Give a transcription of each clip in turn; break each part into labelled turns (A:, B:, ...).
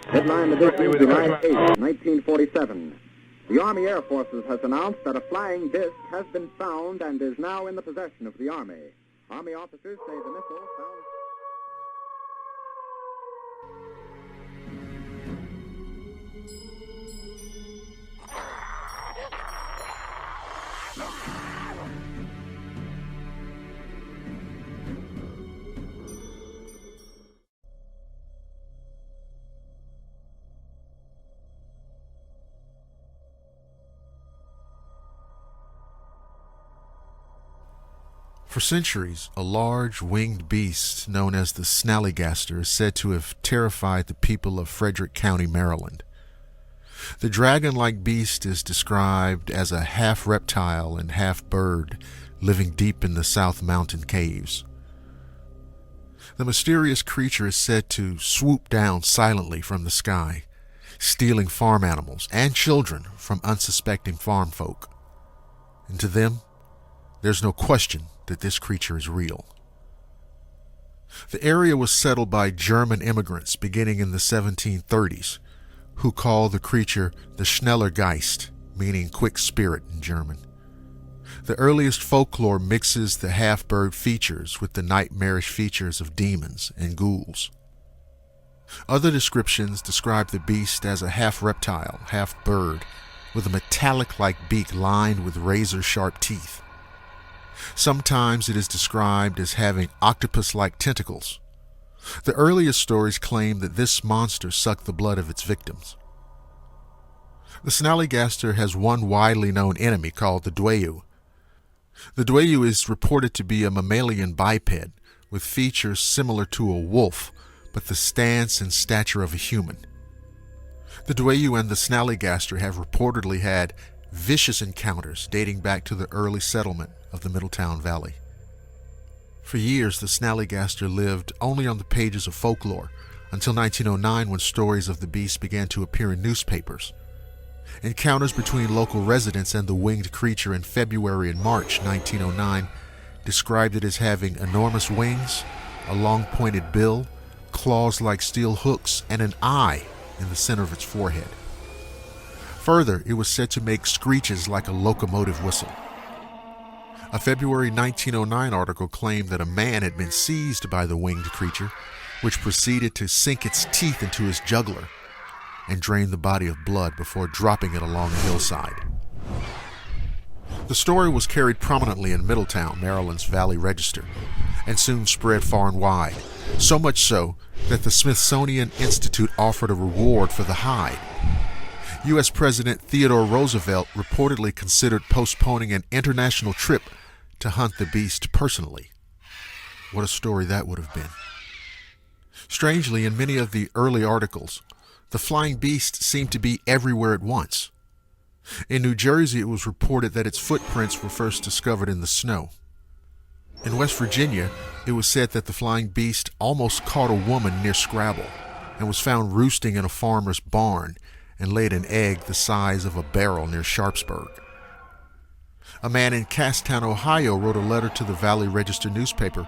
A: Headline edition, July 8, 1947. The Army Air Forces has announced that a flying disc has been found and is now in the possession of the Army. Army officers say the missile found...
B: For centuries, a large winged beast known as the Snallygaster is said to have terrified the people of Frederick County, Maryland. The dragon-like beast is described as a half-reptile and half-bird living deep in the South Mountain caves. The mysterious creature is said to swoop down silently from the sky, stealing farm animals and children from unsuspecting farm folk. And to them, there's no question that this creature is real. The area was settled by German immigrants beginning in the 1730s, who called the creature the Schnellergeist, meaning quick spirit in German. The earliest folklore mixes the half-bird features with the nightmarish features of demons and ghouls. Other descriptions describe the beast as a half-reptile, half-bird, with a metallic-like beak lined with razor-sharp teeth. Sometimes it is described as having octopus-like tentacles. The earliest stories claim that this monster sucked the blood of its victims. The Snallygaster has one widely known enemy called the Dweyu. The Dweyu is reported to be a mammalian biped with features similar to a wolf, but the stance and stature of a human. The Dweyu and the Snallygaster have reportedly had vicious encounters dating back to the early settlement of the Middletown Valley. For years, the Snallygaster lived only on the pages of folklore until 1909, when stories of the beast began to appear in newspapers. Encounters between local residents and the winged creature in February and March 1909 described it as having enormous wings, a long pointed bill, claws like steel hooks, and an eye in the center of its forehead. Further, it was said to make screeches like a locomotive whistle. A February 1909 article claimed that a man had been seized by the winged creature, which proceeded to sink its teeth into his jugular and drain the body of blood before dropping it along a hillside. The story was carried prominently in Middletown, Maryland's Valley Register, and soon spread far and wide, so much so that the Smithsonian Institute offered a reward for the hide. U.S. President Theodore Roosevelt reportedly considered postponing an international trip to hunt the beast personally. What a story that would have been. Strangely, in many of the early articles, the flying beast seemed to be everywhere at once. In New Jersey, it was reported that its footprints were first discovered in the snow. In West Virginia, it was said that the flying beast almost caught a woman near Scrabble and was found roosting in a farmer's barn and laid an egg the size of a barrel near Sharpsburg. A man in Casstown, Ohio wrote a letter to the Valley Register newspaper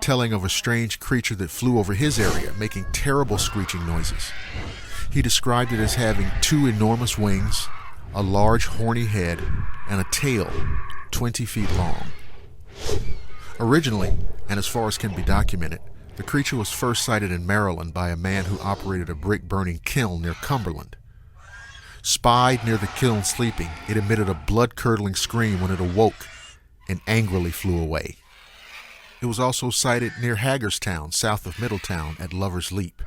B: telling of a strange creature that flew over his area, making terrible screeching noises. He described it as having 2 enormous wings, a large horny head, and a tail 20 feet long. Originally, and as far as can be documented, the creature was first sighted in Maryland by a man who operated a brick-burning kiln near Cumberland. Spied near the kiln sleeping, it emitted a blood-curdling scream when it awoke and angrily flew away. It was also sighted near Hagerstown, south of Middletown, at Lover's Leap,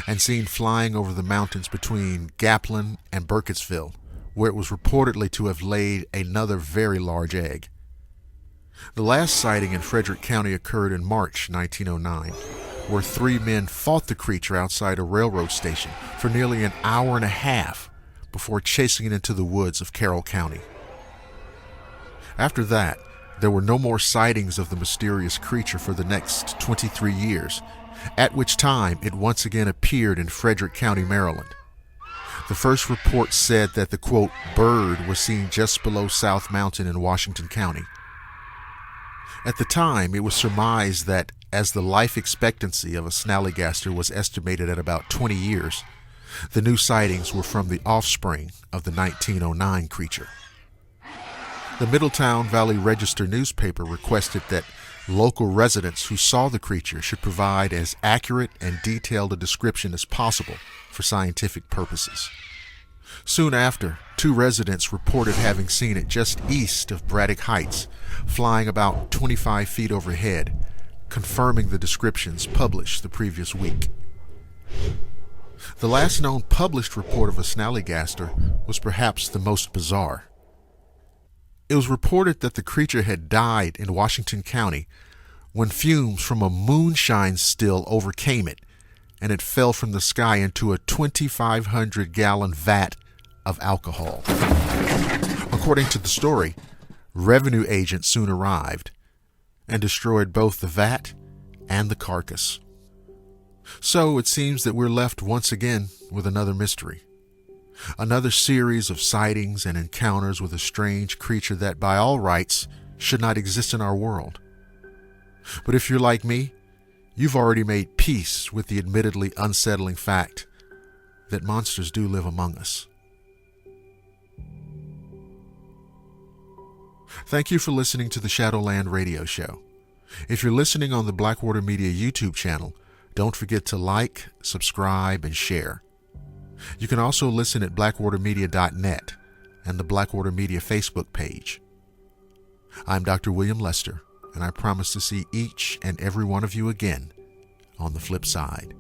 B: and seen flying over the mountains between Gaplin and Burkittsville, where it was reportedly to have laid another very large egg. The last sighting in Frederick County occurred in March 1909, where 3 men fought the creature outside a railroad station for nearly an hour and a half before chasing it into the woods of Carroll County. After that, there were no more sightings of the mysterious creature for the next 23 years, at which time it once again appeared in Frederick County, Maryland. The first report said that the, quote, bird was seen just below South Mountain in Washington County. At the time, it was surmised that as the life expectancy of a Snallygaster was estimated at about 20 years, the new sightings were from the offspring of the 1909 creature. The Middletown Valley Register newspaper requested that local residents who saw the creature should provide as accurate and detailed a description as possible for scientific purposes. Soon after, 2 residents reported having seen it just east of Braddock Heights, flying about 25 feet overhead, confirming the descriptions published the previous week. The last known published report of a Snallygaster was perhaps the most bizarre. It was reported that the creature had died in Washington County when fumes from a moonshine still overcame it, and it fell from the sky into a 2,500-gallon vat of alcohol. According to the story, revenue agents soon arrived and destroyed both the vat and the carcass. So it seems that we're left once again with another mystery. Another series of sightings and encounters with a strange creature that, by all rights, should not exist in our world. But if you're like me, you've already made peace with the admittedly unsettling fact that monsters do live among us. Thank you for listening to the Shadowland radio show. If you're listening on the Blackwater Media YouTube channel, don't forget to like, subscribe, and share. You can also listen at blackwatermedia.net and the Blackwater Media Facebook page. I'm Dr. William Lester, and I promise to see each and every one of you again on the flip side.